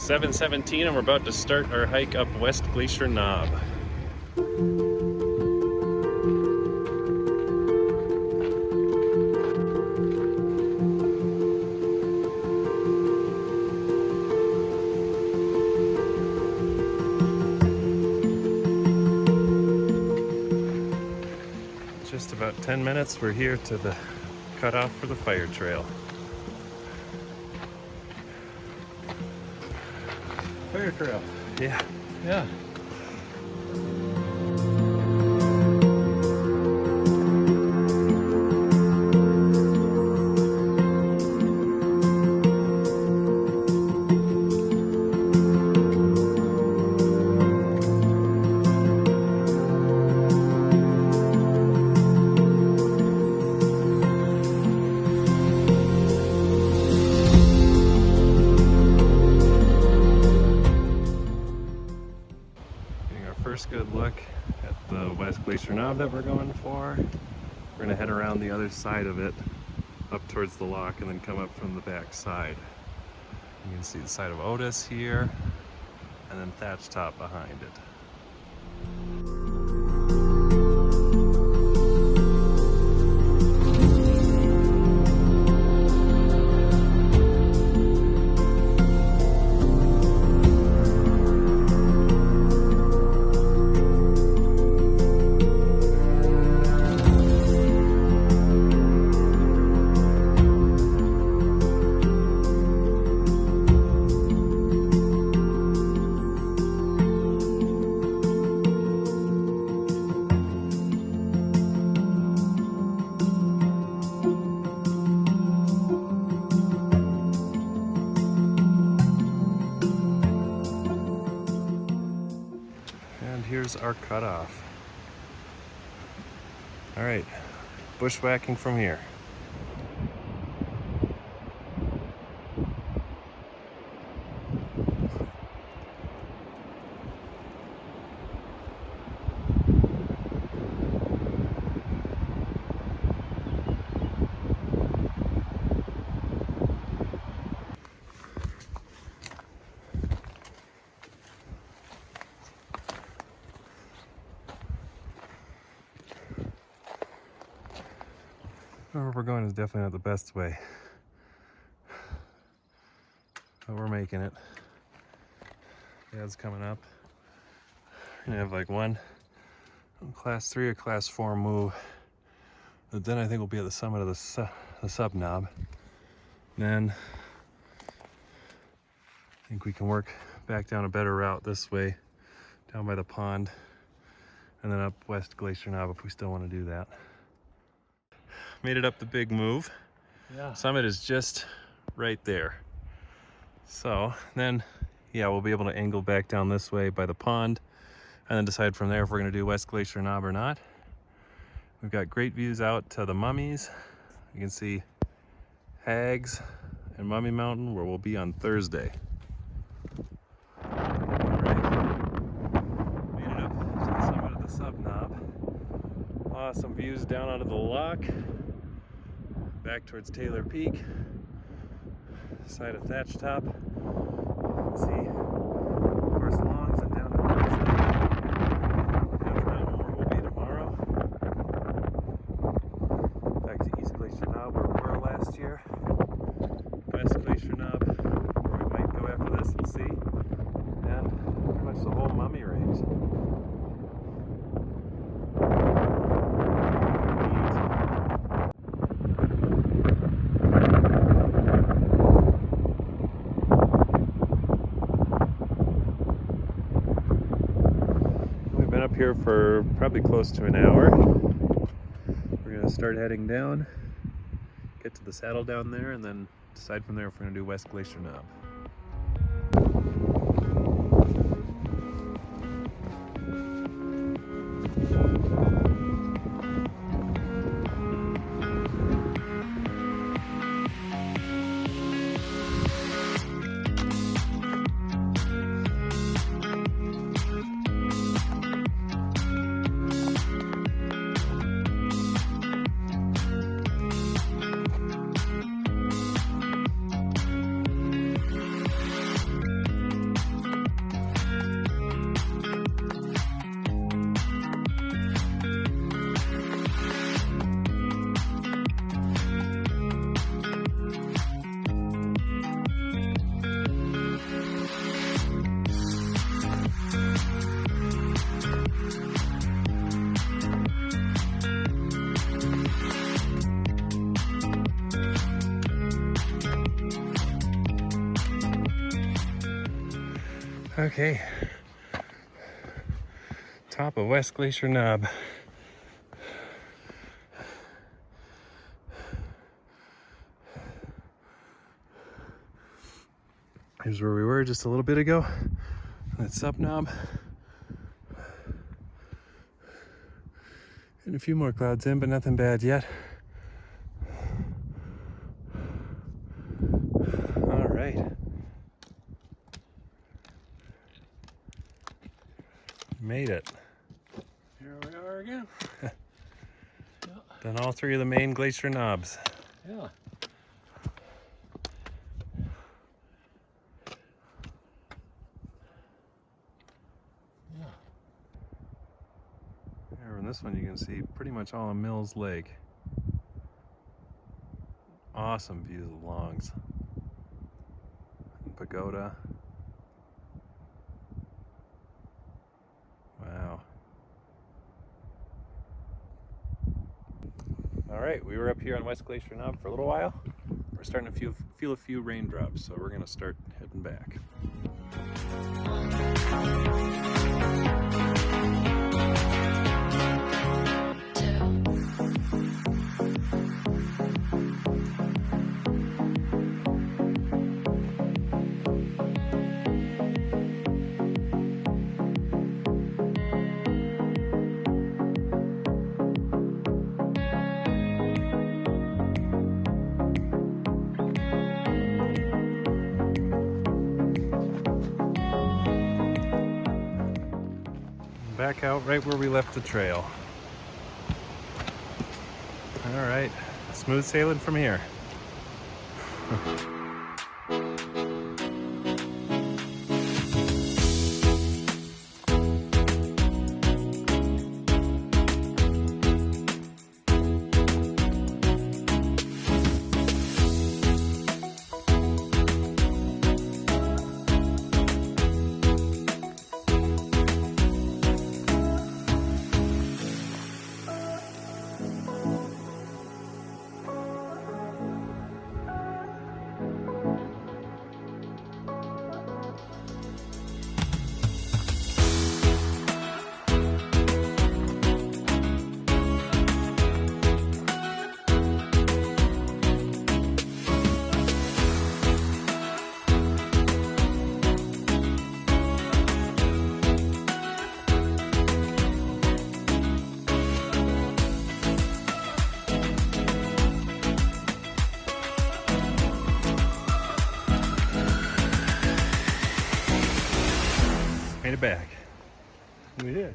7:17 and we're about to start our hike up West Glacier Knob. Just about 10 minutes, we're here to the cutoff for the fire trail. Fire trail. Yeah. Yeah. First good look at the West Glacier Knob that we're going for. We're gonna head around the other side of it up towards the lock and then come up from the back side. You can see the side of Otis here and then thatch top behind it. And here's our cutoff. All right, bushwhacking from here. Where we're going is definitely not the best way, but we're making it. Dad's coming up. We're gonna have like one class 3 or class 4 move, but then I think we'll be at the summit of the sub knob. Then I think we can work back down a better route this way, down by the pond, and then up West Glacier Knob if we still want to do that. Made it up the big move. Yeah. Summit is just right there. So then, yeah, we'll be able to angle back down this way by the pond and then decide from there if we're gonna do West Glacier Knob or not. We've got great views out to the Mummies. You can see Hags and Mummy Mountain, where we'll be on Thursday. All right. Made it up to the summit of the sub knob. Awesome views down onto the lock. Back towards Taylor Peak, side of thatch top. You can see, of course, Longs and down to the other side. Half Mountain, where we'll be tomorrow. Back to East Glacier Knob, where we were last year. West Glacier Knob, where we might go after this and see. And pretty much the whole Mummy range. Up here for probably close to an hour. We're gonna start heading down, get to the saddle down there, and then decide from there if we're gonna do West Glacier Knob. Okay. Top of West Glacier Knob. Here's where we were just a little bit ago. That sub knob. And a few more clouds in, but nothing bad yet. All right. Made it. Here we are again. Yeah. Done all three of the main glacier knobs. Yeah. Here in this one you can see pretty much all of Mills Lake. Awesome views of Longs. And Pagoda. Wow. All right, we were up here on West Glacier Knob for a little while. We're starting to feel a few raindrops, so we're gonna start heading back. Back out right where we left the trail. All right, smooth sailing from here. Made it back. We did.